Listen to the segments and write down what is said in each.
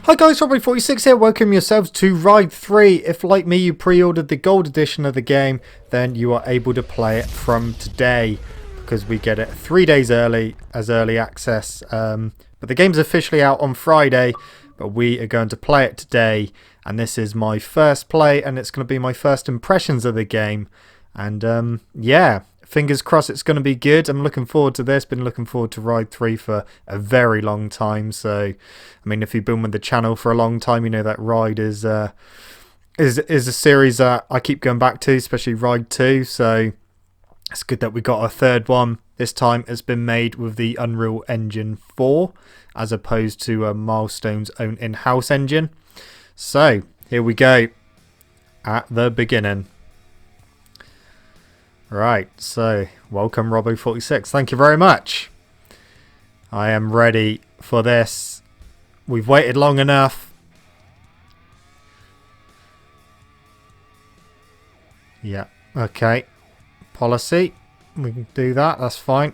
Hi guys, Robbo46 here, welcome yourselves to Ride 3. If like me you pre-ordered the gold edition of the game, then you are able to play it from today, because we get it 3 days early as early access. But the game's officially out on Friday, but we are going to play it today, and this is my first play, and it's going to be my first impressions of the game. And yeah, fingers crossed it's going to be good. I'm looking forward to this. Been looking forward to Ride 3 for a very long time. So, I mean, if you've been with the channel for a long time, you know that Ride is a series that I keep going back to, especially Ride 2. So it's good that we got a third one. This time it's been made with the Unreal Engine 4 as opposed to Milestone's own in-house engine. So here we go at the beginning. Right, so welcome Robbo46. Thank you very much. I am ready for this. We've waited long enough. Yeah, okay. Policy. We can do that, that's fine.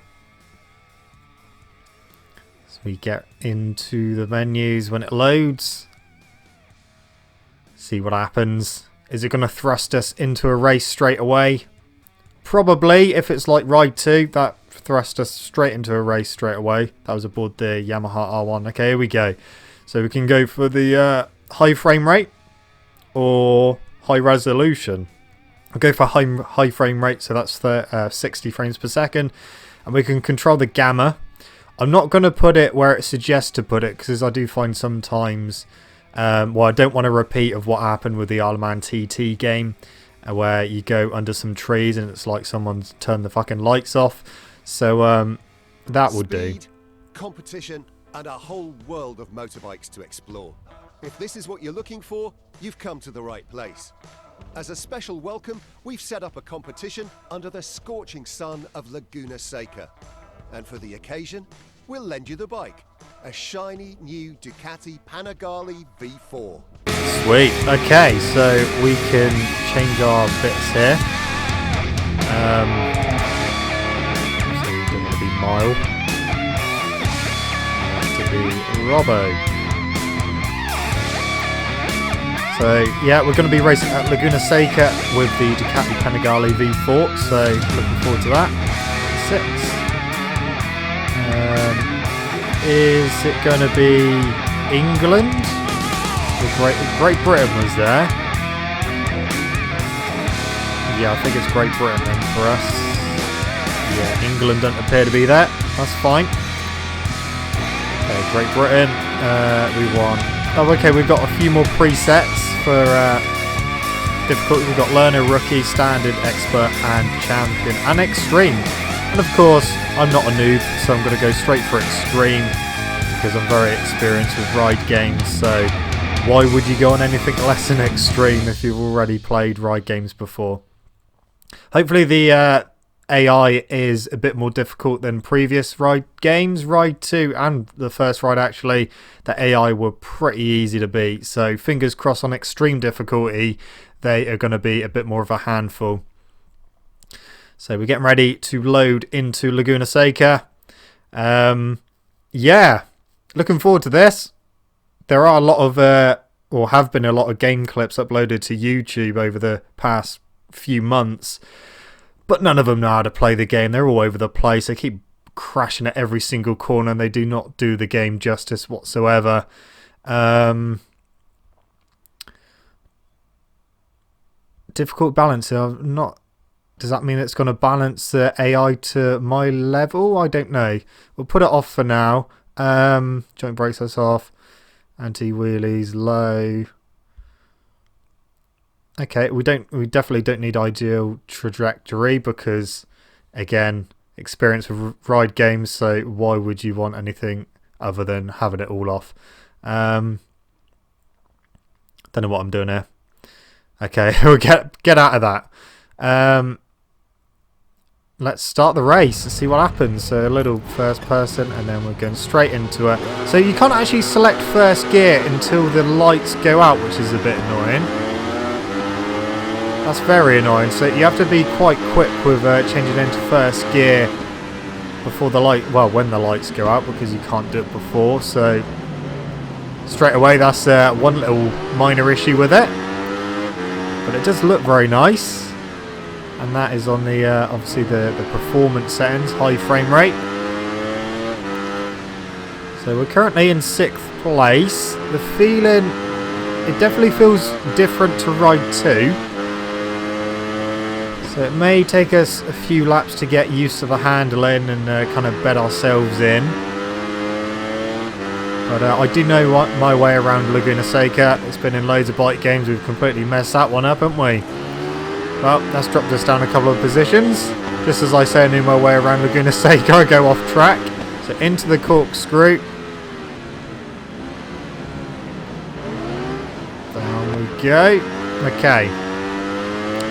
So we get into the menus when it loads. See what happens. Is it going to thrust us into a race straight away? Probably, if it's like Ride 2, that thrust us straight into a race straight away. That was aboard the Yamaha R1. Okay, here we go. So we can go for the high frame rate or high resolution. I'll go for high frame rate, so that's 60 frames per second. And we can control the gamma. I'm not going to put it where it suggests to put it, because I do find sometimes, well, I don't want to repeat of what happened with the Isle of Man TT game, where you go under some trees and it's like someone's turned the fucking lights off. So that would do. Speed, competition, and a whole world of motorbikes to explore. If this is what you're looking for, you've come to the right place. As a special welcome, we've set up a competition under the scorching sun of Laguna Seca. And for the occasion, we'll lend you the bike, a shiny new Ducati Panigale V4. Sweet. Okay, so we can change our bits here. So we don't want to be Mile. We want to be Robbo. So yeah, we're going to be racing at Laguna Seca with the Ducati Panigale V4. So looking forward to that. 6. Is it going to be England? Great Britain was there. Yeah, I think it's Great Britain then for us. Yeah, England don't appear to be there. That's fine. Okay, Great Britain. We won. Oh, okay, we've got a few more presets for difficulty. We've got Learner, Rookie, Standard, Expert, and Champion, and Extreme. And of course, I'm not a noob, so I'm going to go straight for Extreme, because I'm very experienced with ride games, so why would you go on anything less than Extreme if you've already played ride games before? Hopefully the AI is a bit more difficult than previous ride games. Ride 2 and the first ride, actually, the AI were pretty easy to beat. So fingers crossed on Extreme difficulty, they are going to be a bit more of a handful. So we're getting ready to load into Laguna Seca. Yeah, looking forward to this. There are a lot of, or have been a lot of game clips uploaded to YouTube over the past few months, but none of them know how to play the game. They're all over the place. They keep crashing at every single corner, and they do not do the game justice whatsoever. Difficult balance. Not. Does that mean it's going to balance the AI to my level? I don't know. We'll put it off for now. Joint brakes us off. Anti-wheelies low. Okay, we definitely don't need ideal trajectory, because again, experience with ride games, so why would you want anything other than having it all off? Don't know what I'm doing here. Okay, we'll get out of that. Let's start the race and see what happens. So a little first person, and then we're going straight into it. So you can't actually select first gear until the lights go out, which is a bit annoying. That's very annoying. So you have to be quite quick with changing into first gear before the light, well, when the lights go out, because you can't do it before. So straight away that's one little minor issue with it. But it does look very nice. And that is on the obviously the performance settings, high frame rate. So we're currently in 6th place. The feeling, it definitely feels different to Ride 2. So it may take us a few laps to get used to the handling and kind of bed ourselves in. But I do know my way around Laguna Seca. It's been in loads of bike games. We've completely messed that one up, haven't we? Well, that's dropped us down a couple of positions. Just as I say I knew my way around Laguna Seca, I go off track. So into the corkscrew. Down we go. Okay.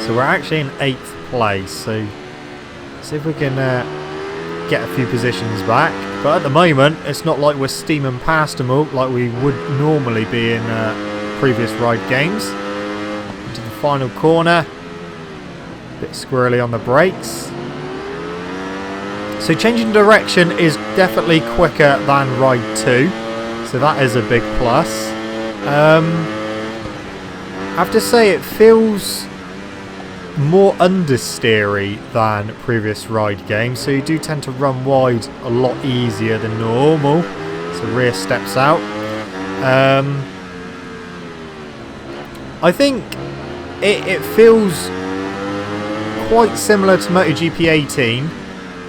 So we're actually in 8th place. So let's see if we can get a few positions back. But at the moment, it's not like we're steaming past them all like we would normally be in previous ride games. Into the final corner. Bit squirrely on the brakes. So changing direction is definitely quicker than Ride 2. So that is a big plus. I have to say it feels more understeery than previous ride games. So you do tend to run wide a lot easier than normal. So rear steps out. I think it feels quite similar to MotoGP 18,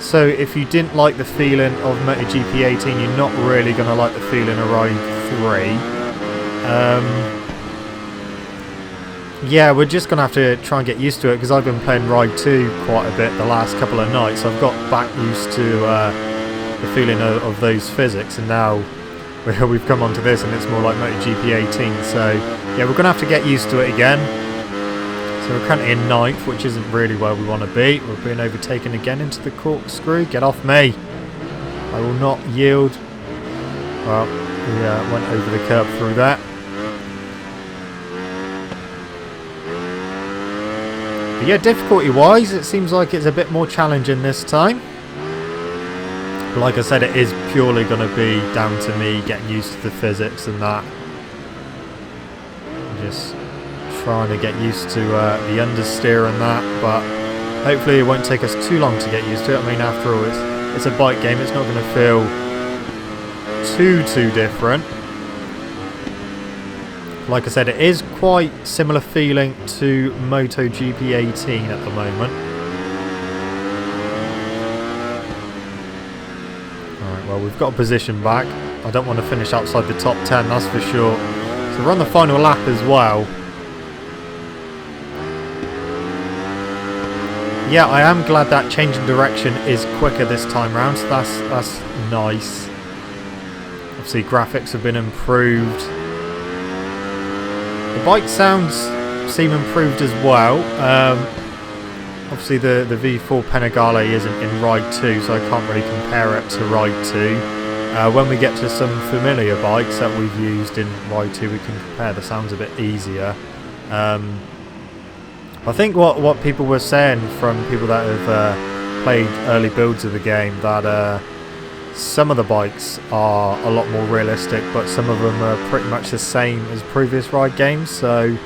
so if you didn't like the feeling of MotoGP 18, you're not really going to like the feeling of Ride 3. Yeah, we're just going to have to try and get used to it, because I've been playing Ride 2 quite a bit the last couple of nights. I've got back used to the feeling of those physics, and now we've come onto this and it's more like MotoGP 18, so yeah, we're going to have to get used to it again. So we're currently in 9th, which isn't really where we want to be. We're being overtaken again into the corkscrew. Get off me. I will not yield. Well, we went over the curb through that. But yeah, difficulty-wise, it seems like it's a bit more challenging this time. But like I said, it is purely going to be down to me getting used to the physics and that. Just trying to get used to the understeer and that, but hopefully it won't take us too long to get used to it. I mean, after all, it's a bike game. It's not going to feel too different. Like I said, it is quite similar feeling to MotoGP 18 at the moment. Alright, well, we've got a position back. I don't want to finish outside the top 10, that's for sure. So we're on the final lap as well. Yeah, I am glad that changing direction is quicker this time round, so that's nice. Obviously, graphics have been improved. The bike sounds seem improved as well. Obviously, the V4 Panigale isn't in Ride 2, so I can't really compare it to Ride 2. When we get to some familiar bikes that we've used in Ride 2, we can compare. The sounds a bit easier. I think what people were saying from people that have played early builds of the game, that some of the bikes are a lot more realistic, but some of them are pretty much the same as previous ride games. So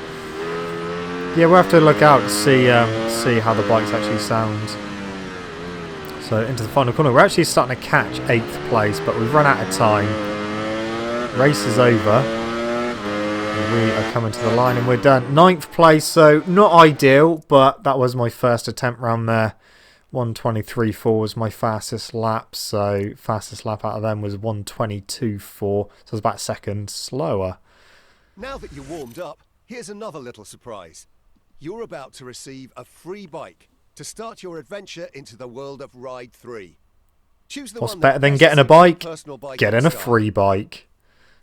yeah, we'll have to look out to see how the bikes actually sound. So into the final corner, we're actually starting to catch 8th place, but we've run out of time. Race is over. We are coming to the line and we're done. 9th place, so not ideal, but that was my first attempt round there. 1:23.4 was my fastest lap, so fastest lap out of them was 1:22.4, so it's about a second slower. Now that you're warmed up, here's another little surprise. You're about to receive a free bike to start your adventure into the world of Ride 3. Choose the What's one better that than best getting a suits your bike? personal bike Getting a style. free bike.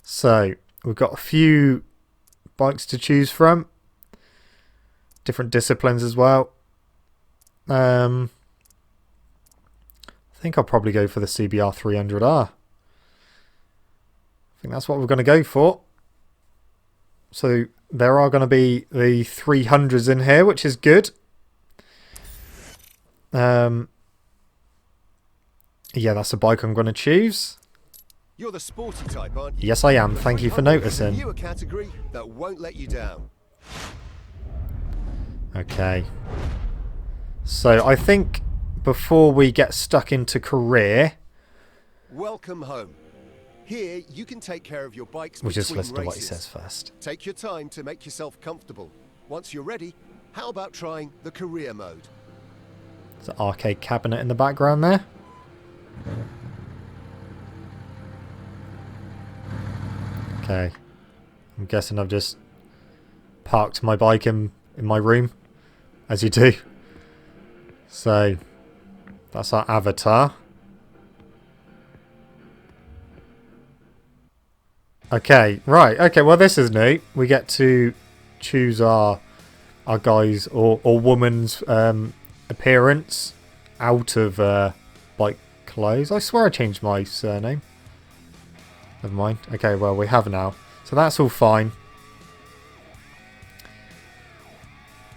So we've got a few bikes to choose from. Different disciplines as well. I think I'll probably go for the CBR 300R. I think that's what we're going to go for. So there are going to be the 300s in here, which is good. Yeah, that's a bike I'm going to choose. You're the sporty type, aren't you? Yes, I am. The Thank you for 300 is a noticing. newer category that won't let you down. Okay. So I think before we get stuck into career, Welcome home. Here, you can take care of your bikes we'll just between listen to what he races. says first. Take your time to make yourself comfortable. Once you're ready, how about trying the career mode? There's an arcade cabinet in the background there. Okay. I'm guessing I've just parked my bike in my room, as you do. So, that's our avatar. Okay, right. Okay, well this is new. We get to choose our guy's or woman's appearance out of bike clothes. I swear I changed my surname. Never mind. Okay, well we have now. So that's all fine.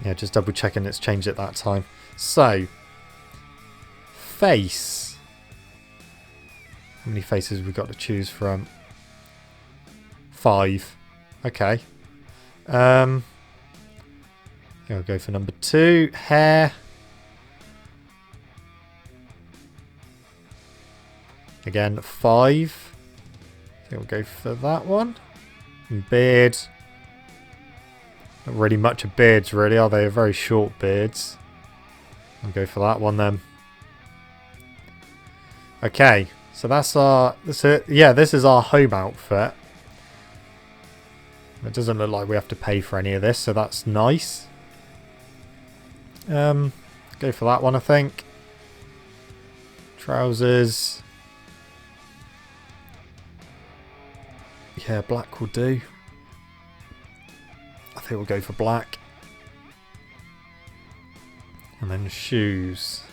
Yeah, just double checking it's changed at that time. So, face. How many faces have we got to choose from? 5. Okay. I'll go for number 2. Hair. Again, 5. I think we'll go for that one. And beard. Not really much of beards, really, are they? They're very short beards. I'll go for that one then. Okay, so that's our... yeah, this is our home outfit. It doesn't look like we have to pay for any of this, so that's nice. Go for that one, I think. Trousers. Yeah, black will do. I think we'll go for black. And then shoes.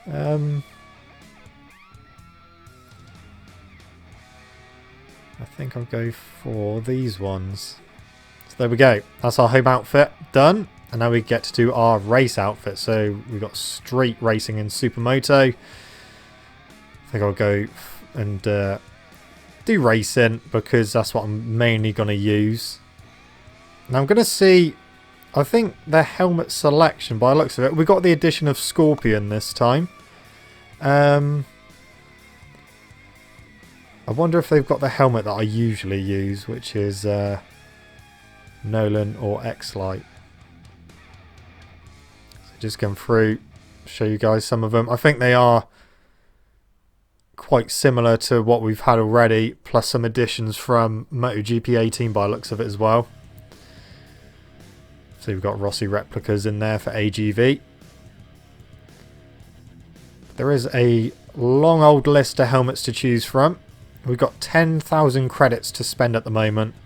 I think I'll go for these ones. So there we go. That's our home outfit done. And now we get to do our race outfit. So we've got street racing in Supermoto. I think I'll go and do racing because that's what I'm mainly going to use. Now I'm going to see, I think the helmet selection, by the looks of it, we got the addition of Scorpion this time. I wonder if they've got the helmet that I usually use, which is Nolan or X-Lite. So just going through, show you guys some of them. I think they are quite similar to what we've had already, plus some additions from MotoGP 18 by the looks of it as well. So we've got Rossi replicas in there for AGV. There is a long old list of helmets to choose from. We've got 10,000 credits to spend at the moment,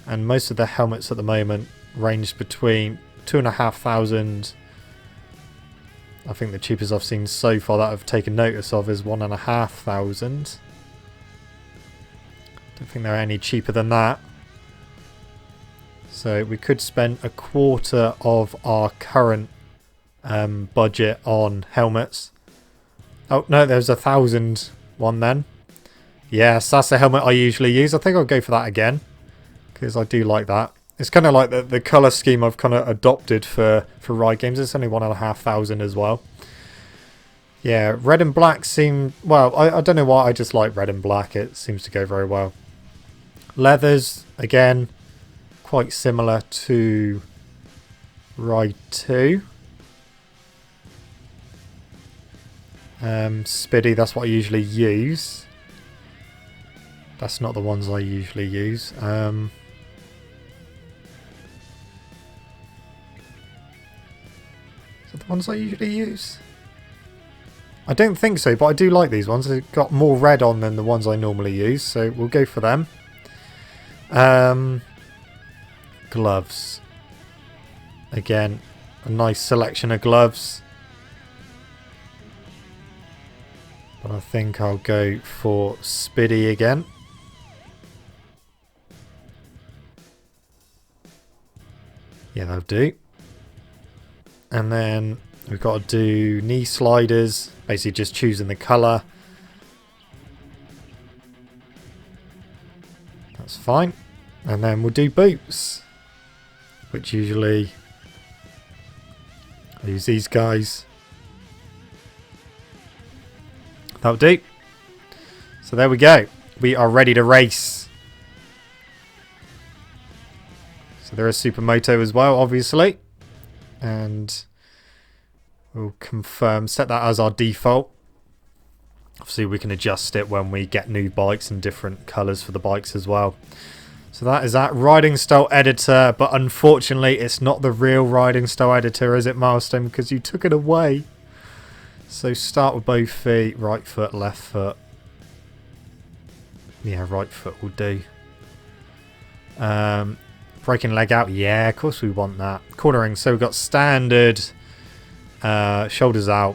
and most of the helmets at the moment range between 2,500. I think the cheapest I've seen so far that I've taken notice of is 1,500. Don't think they're any cheaper than that. So we could spend a quarter of our current budget on helmets. Oh no, there's 1,000 one then. Yes, that's the helmet I usually use. I think I'll go for that again because I do like that. It's kind of like the colour scheme I've kind of adopted for ride games. It's only 1,500 as well. Yeah, red and black seem... Well, I don't know why. I just like red and black. It seems to go very well. Leathers, again, quite similar to Ride 2. Spiddy, that's what I usually use. That's not the ones I usually use. Is that the ones I usually use? I don't think so, but I do like these ones. They've got more red on than the ones I normally use, so we'll go for them. Gloves. Again, a nice selection of gloves. But I think I'll go for Spiddy again. Yeah, that'll do. And then we've got to do knee sliders. Basically just choosing the colour. That's fine. And then we'll do boots, which usually I use these guys. That'll do. So there we go. We are ready to race. So there is Supermoto as well, obviously. And we'll confirm, set that as our default. Obviously we can adjust it when we get new bikes and different colours for the bikes as well. So that is that riding style editor, but unfortunately it's not the real riding style editor, is it, Milestone? Because you took it away. So start with both feet, right foot, left foot. Yeah, right foot will do. Breaking leg out, yeah, of course we want that. Cornering, so we've got standard, shoulders out,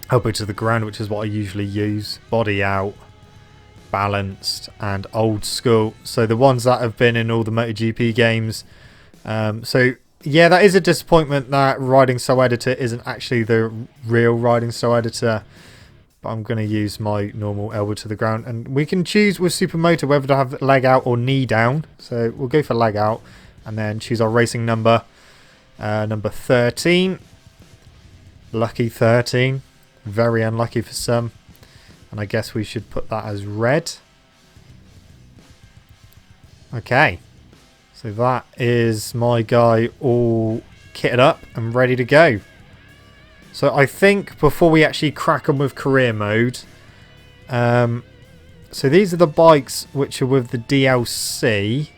elbow to the ground, which is what I usually use, body out, balanced, and old school. So the ones that have been in all the MotoGP games. So yeah, that is a disappointment that riding style editor isn't actually the real riding style editor. But I'm going to use my normal elbow to the ground. And we can choose with Supermoto whether to have leg out or knee down. So we'll go for leg out and then choose our racing number. Number 13. Lucky 13. Very unlucky for some. And I guess we should put that as red. Okay. So that is my guy all kitted up and ready to go. So I think before we actually crack on with career mode, so these are the bikes which are with the DLC.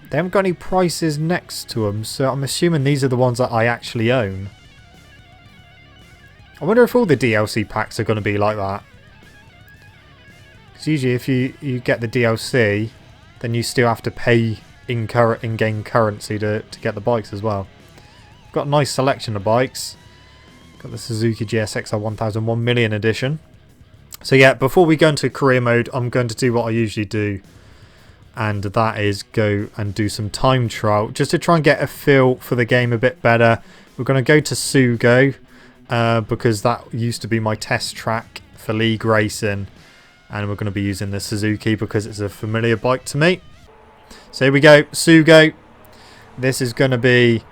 They haven't got any prices next to them, so I'm assuming these are the ones that I actually own. I wonder if all the DLC packs are going to be like that. Because usually if you get the DLC, then you still have to pay in-game currency to get the bikes as well. Got a nice selection of bikes. Got the Suzuki GSXR 1001 Million Edition. So yeah, before we go into career mode, I'm going to do what I usually do. And that is go and do some time trial. Just to try and get a feel for the game a bit better. We're going to go to Sugo. Because that used to be my test track for league racing. And we're going to be using the Suzuki because it's a familiar bike to me. So here we go, Sugo. This is going to be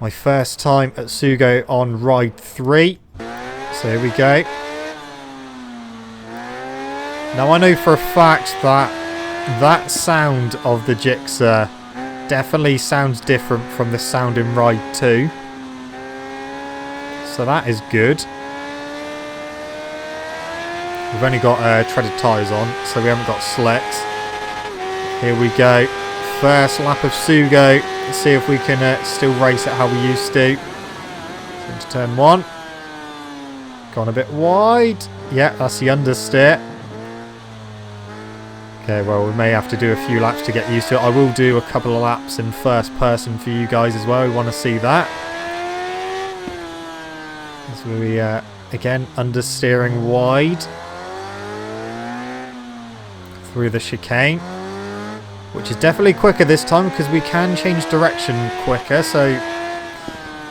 my first time at Sugo on ride 3. So here we go. Now I know for a fact that sound of the Gixxer definitely sounds different from the sound in ride 2. So that is good. We've only got treaded tyres on, so we haven't got slicks. Here we go. First lap of Sugo. Let's see if we can still race it how we used to. So into turn 1. Gone a bit wide. Yeah, that's the understeer. Okay, well, we may have to do a few laps to get used to it. I will do a couple of laps in first person for you guys as well. We want to see that. So we, again, understeering wide. Through the chicane. Which is definitely quicker this time because we can change direction quicker. So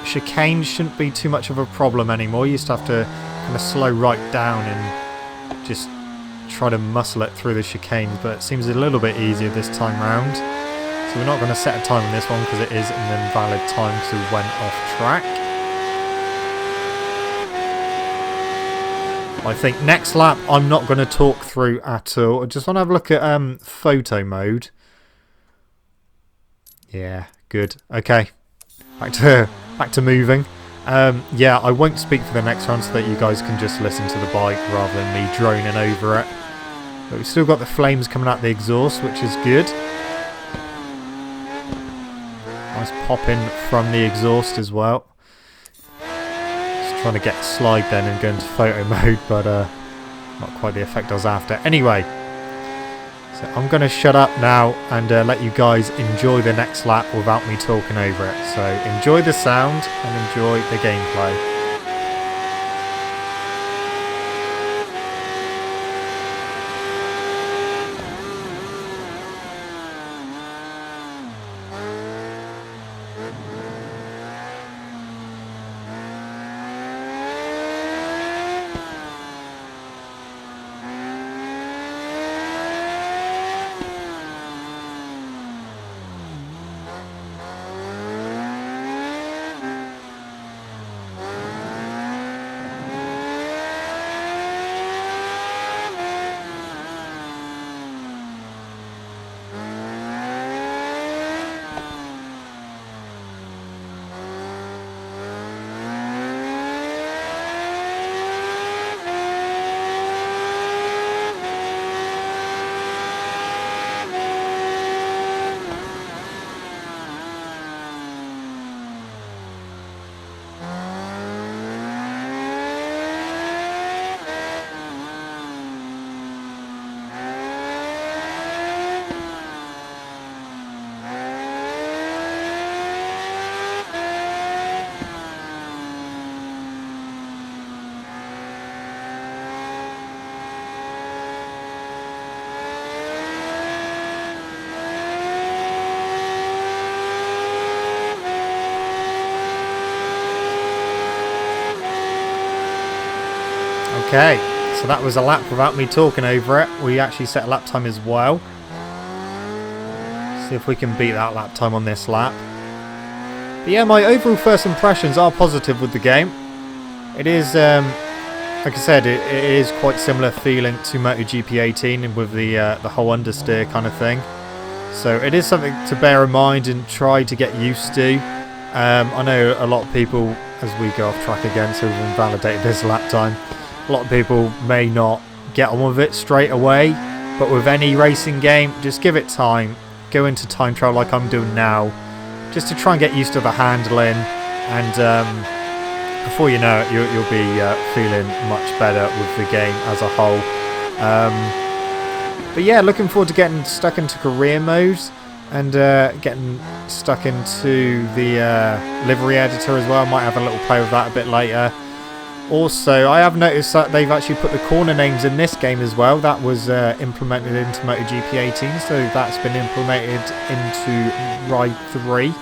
chicane shouldn't be too much of a problem anymore. You used to have to kind of slow right down and just try to muscle it through the chicanes. But it seems a little bit easier this time round. So we're not going to set a time on this one because it is an invalid time because we went off track. I think next lap I'm not going to talk through at all. I just want to have a look at photo mode. Yeah, good. Okay, back to moving. Yeah, I won't speak for the next round so that you guys can just listen to the bike rather than me droning over it. But we've still got the flames coming out the exhaust, which is good. Nice pop in from the exhaust as well. Just trying to get a slide then and go into photo mode, but not quite the effect I was after. Anyway. So I'm going to shut up now and let you guys enjoy the next lap without me talking over it. So enjoy the sound and enjoy the gameplay. Okay, so that was a lap without me talking over it. We actually set a lap time as well. See if we can beat that lap time on this lap. But yeah, my overall first impressions are positive with the game. It is, like I said, it is quite similar feeling to MotoGP 18 with the whole understeer kind of thing. So it is something to bear in mind and try to get used to. I know a lot of people, as we go off track again, so we've invalidated this lap time, a lot of people may not get on with it straight away, but with any racing game, just give it time. Go into time trial like I'm doing now, just to try and get used to the handling, and before you know it, you'll be feeling much better with the game as a whole. But yeah, looking forward to getting stuck into career mode and getting stuck into the livery editor as well. I might have a little play with that a bit later. Also, I have noticed that they've actually put the corner names in this game as well. That was implemented into MotoGP 18, so that's been implemented into Ride 3.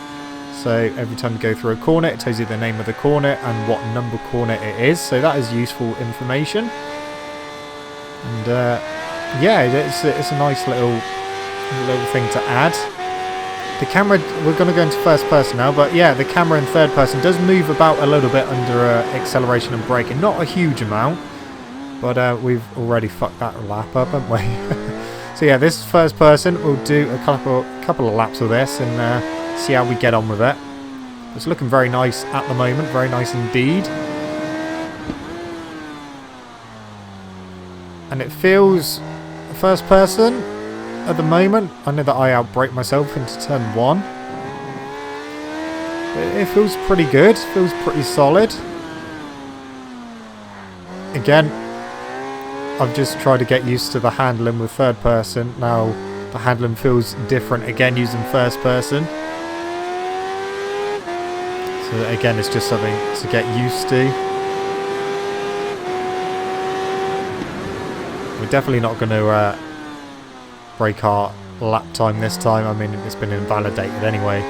So every time you go through a corner, it tells you the name of the corner and what number corner it is. So that is useful information. And yeah, it's a nice little thing to add. The camera, we're going to go into first person now, but yeah, the camera in third person does move about a little bit under acceleration and braking. Not a huge amount, but we've already fucked that lap up, haven't we? So yeah, this is first person. We'll do a couple of laps of this and see how we get on with it. It's looking very nice at the moment, very nice indeed. And it feels first person at the moment. I know that I outbrake myself into turn 1. But it feels pretty good, feels pretty solid. Again, I've just tried to get used to the handling with third person. Now the handling feels different again using first person. So again, it's just something to get used to. We're definitely not going to break our lap time this time. I mean, it's been invalidated anyway.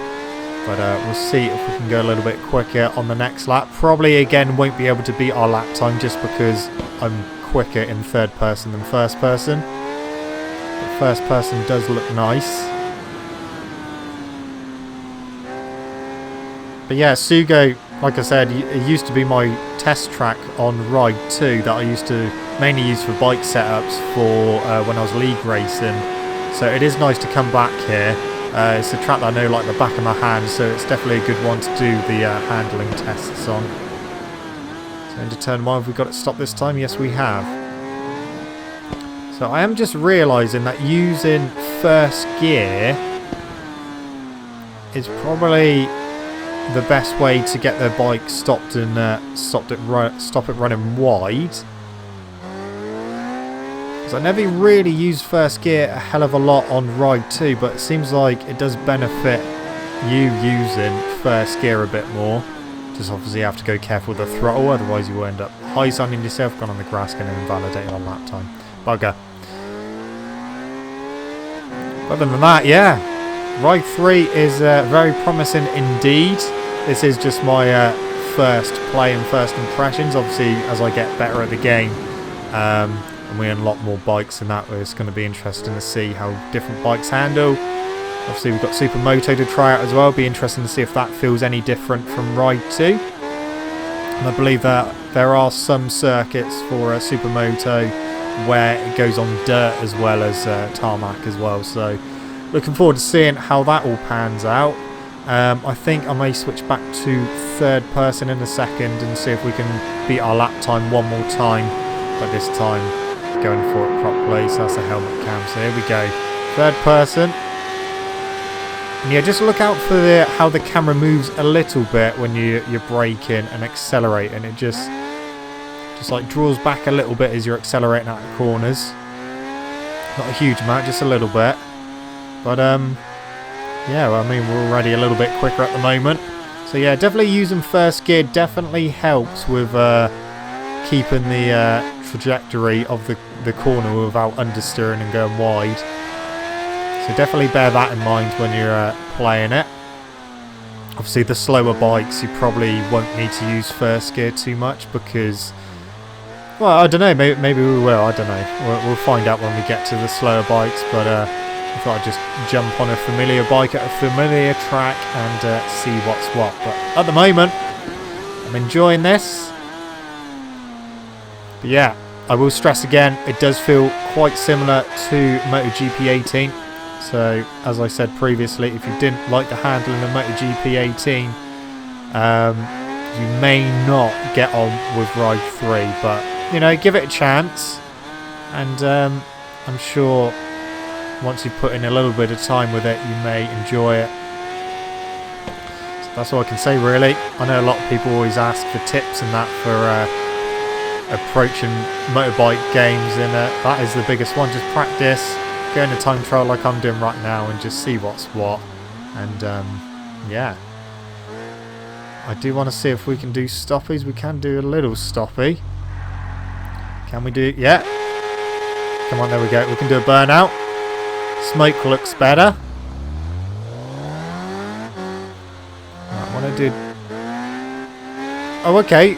But we'll see if we can go a little bit quicker on the next lap. Probably again won't be able to beat our lap time just because I'm quicker in third person than first person. But first person does look nice. But yeah, Sugo, like I said, it used to be my test track on Ride 2 that I used to mainly use for bike setups for when I was league racing. So it is nice to come back here. It's a track that I know like the back of my hand, so it's definitely a good one to do the handling tests on. So into turn 1, have we got it stopped this time? Yes, we have. So I am just realising that using first gear is probably the best way to get their bike stopped and stop it running wide. Because I never really used first gear a hell of a lot on Ride 2, but it seems like it does benefit you using first gear a bit more. Just obviously have to go careful with the throttle, otherwise you will end up high-signing yourself, gone on the grass, getting invalidated on lap time. Bugger. Other than that, yeah. Ride 3 is very promising indeed. This is just my first play and first impressions. Obviously, as I get better at the game and we unlock more bikes and that, it's going to be interesting to see how different bikes handle. Obviously, we've got Supermoto to try out as well. Be interesting to see if that feels any different from Ride 2. And I believe that there are some circuits for Supermoto where it goes on dirt as well as tarmac as well. So looking forward to seeing how that all pans out. I think I may switch back to third person in a second and see if we can beat our lap time one more time, but this time going for it properly. So that's the helmet cam. So here we go, third person. And yeah, just look out for how the camera moves a little bit when you're braking and accelerating. It just like draws back a little bit as you're accelerating out of corners. Not a huge amount, just a little bit. But yeah, well, I mean, we're already a little bit quicker at the moment. So yeah, definitely using first gear definitely helps with keeping the trajectory of the corner without understeering and going wide. So definitely bear that in mind when you're playing it. Obviously, the slower bikes, you probably won't need to use first gear too much because Well, I don't know. Maybe we will. I don't know. We'll find out when we get to the slower bikes. But I thought I'd just jump on a familiar bike at a familiar track and see what's what. But at the moment, I'm enjoying this. But yeah, I will stress again, it does feel quite similar to MotoGP 18. So, as I said previously, if you didn't like the handling of MotoGP 18, you may not get on with Ride 3. But, you know, give it a chance. And I'm sure once you put in a little bit of time with it, you may enjoy it. So that's all I can say, really. I know a lot of people always ask for tips and that for approaching motorbike games, and that is the biggest one. Just practice, go in a time trial like I'm doing right now, and just see what's what. And yeah, I do want to see if we can do stoppies. We can do a little stoppie. Can we do? Yeah, come on, there we go. We can do a burnout. Smoke looks better. I want to do. Oh, okay.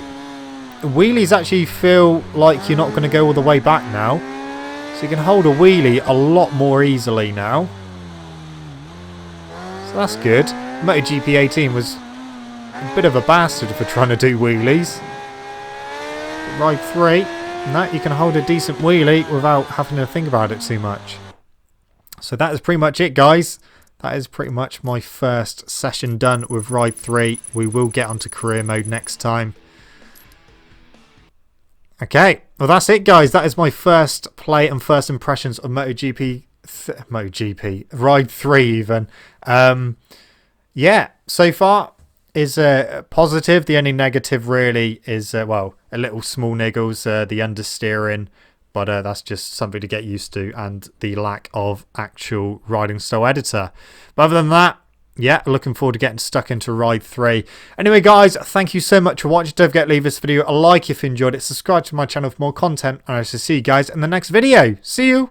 Wheelies actually feel like you're not going to go all the way back now. So you can hold a wheelie a lot more easily now. So that's good. MotoGP 18 was a bit of a bastard for trying to do wheelies. But Ride 3, now you can hold a decent wheelie without having to think about it too much. So that is pretty much it, guys. That is pretty much my first session done with Ride 3. We will get onto career mode next time. Okay, well that's it, guys. That is my first play and first impressions of MotoGP Ride 3 even. Yeah, so far is positive. The only negative really is, well, a little small niggles, the understeering, but that's just something to get used to, and the lack of actual riding style editor. But other than that, yeah, looking forward to getting stuck into Ride 3. Anyway, guys, thank you so much for watching. Don't forget to leave this video a like if you enjoyed it. Subscribe to my channel for more content. And I shall see you guys in the next video. See you!